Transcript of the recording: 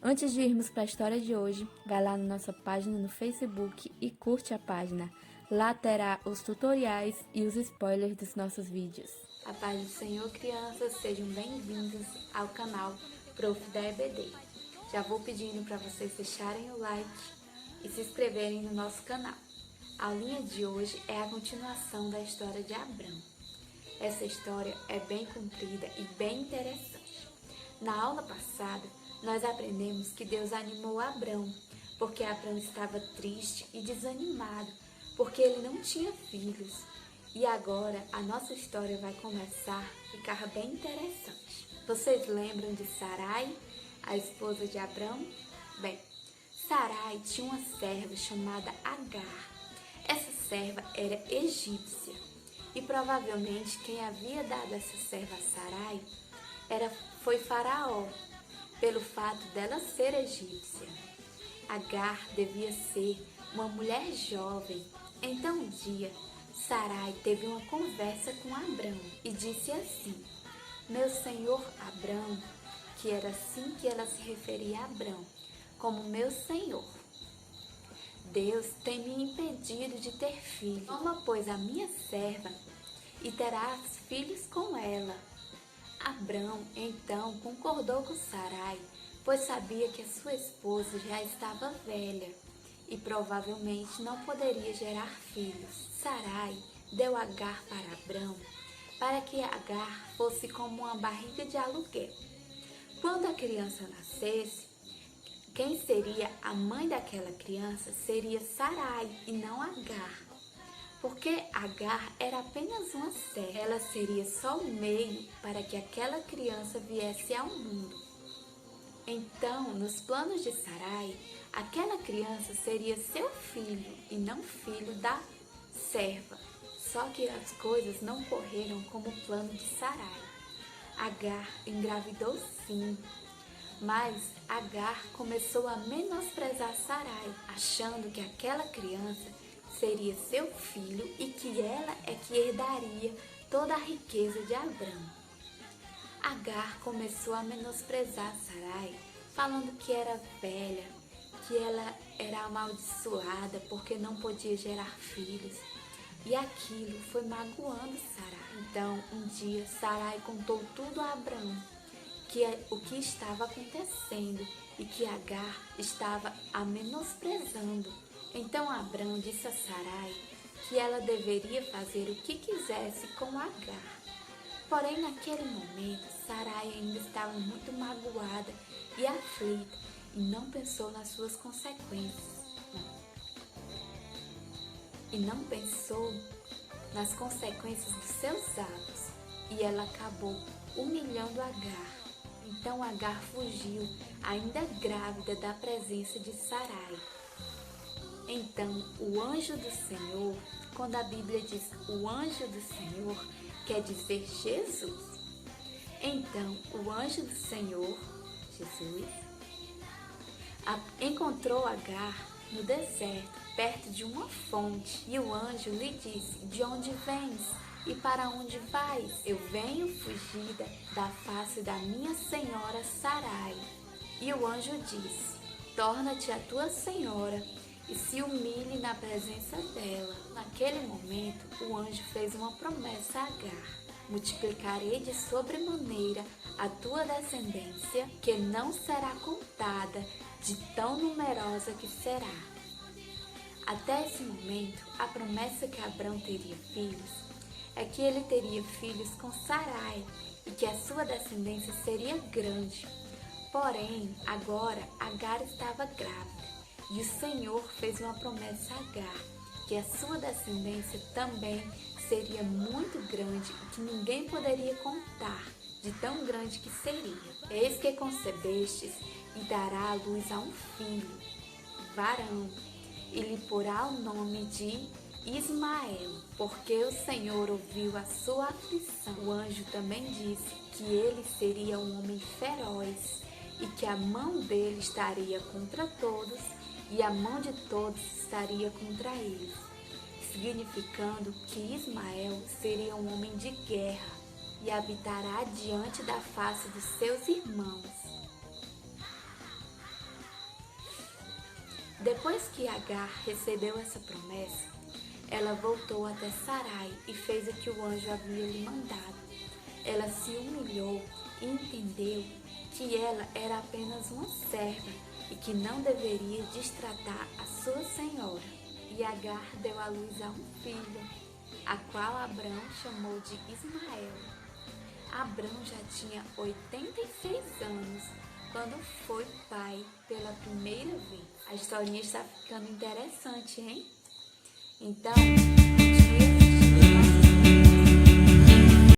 Antes de irmos para a história de hoje, vai lá na nossa página no Facebook e curte a página. Lá terá os tutoriais e os spoilers dos nossos vídeos. A paz do Senhor, crianças, sejam bem-vindos ao canal Prof da EBD. Já vou pedindo para vocês deixarem o like e se inscreverem no nosso canal. A aulinha de hoje é a continuação da história de Abrão. Essa história é bem comprida e bem interessante. Na aula passada, nós aprendemos que Deus animou Abrão, porque Abrão estava triste e desanimado, porque ele não tinha filhos. E agora a nossa história vai começar a ficar bem interessante. Vocês lembram de Sarai, a esposa de Abrão? Bem, Sarai tinha uma serva chamada Agar. Essa serva era egípcia e provavelmente quem havia dado essa serva a Sarai foi Faraó, pelo fato dela ser egípcia. Agar devia ser uma mulher jovem. Então um dia, Sarai teve uma conversa com Abrão e disse assim: "Meu senhor Abrão", que era assim que ela se referia a Abrão, como meu senhor, "Deus tem me impedido de ter filhos. Toma, pois, a minha serva e terás filhos com ela." Abrão, então, concordou com Sarai, pois sabia que a sua esposa já estava velha e provavelmente não poderia gerar filhos. Sarai deu Agar para Abrão, para que Agar fosse como uma barriga de aluguel. Quando a criança nascesse, quem seria a mãe daquela criança seria Sarai e não Agar, porque Agar era apenas uma serva. Ela seria só o meio para que aquela criança viesse ao mundo. Então, nos planos de Sarai, aquela criança seria seu filho e não filho da serva. Só que as coisas não correram como o plano de Sarai. Agar engravidou sim, mas Agar começou a menosprezar Sarai, achando que aquela criança seria seu filho e que ela é que herdaria toda a riqueza de Abrão. Agar começou a menosprezar Sarai, falando que era velha, que ela era amaldiçoada porque não podia gerar filhos. E aquilo foi magoando Sarai. Então, um dia, Sarai contou tudo a Abrão, o que estava acontecendo e que Agar estava a menosprezando. Então Abrão disse a Sarai que ela deveria fazer o que quisesse com Agar. Porém, naquele momento, Sarai ainda estava muito magoada e aflita e não pensou nas suas consequências. E não pensou nas consequências dos seus atos. E ela acabou humilhando Agar. Então Agar fugiu, ainda grávida, da presença de Sarai. Então, o anjo do Senhor, quando a Bíblia diz o anjo do Senhor, quer dizer Jesus. Então, o anjo do Senhor, Jesus, encontrou Agar no deserto, perto de uma fonte. E o anjo lhe disse: "De onde vens e para onde vais?" "Eu venho fugida da face da minha senhora Sarai." E o anjo disse: "Torna-te a tua senhora e se humilhe na presença dela." Naquele momento, o anjo fez uma promessa a Agar: "Multiplicarei de sobremaneira a tua descendência, que não será contada, de tão numerosa que será." Até esse momento, a promessa que Abrão teria filhos é que ele teria filhos com Sarai e que a sua descendência seria grande. Porém, agora Agar estava grávida e o Senhor fez uma promessa a Agar, que a sua descendência também seria muito grande e que ninguém poderia contar, de tão grande que seria. "Eis que concebestes e dará à luz a um filho, varão, e lhe porá o nome de Ismael, porque o Senhor ouviu a sua aflição." O anjo também disse que ele seria um homem feroz e que a mão dele estaria contra todos e a mão de todos estaria contra eles, significando que Ismael seria um homem de guerra e habitará diante da face dos seus irmãos. Depois que Agar recebeu essa promessa, ela voltou até Sarai e fez o que o anjo havia lhe mandado. Ela se humilhou e entendeu que ela era apenas uma serva e que não deveria destratar a sua senhora. E Agar deu à luz a um filho, a qual Abrão chamou de Ismael. Abrão já tinha 86 anos quando foi pai pela primeira vez. A historinha está ficando interessante, hein? Então, continue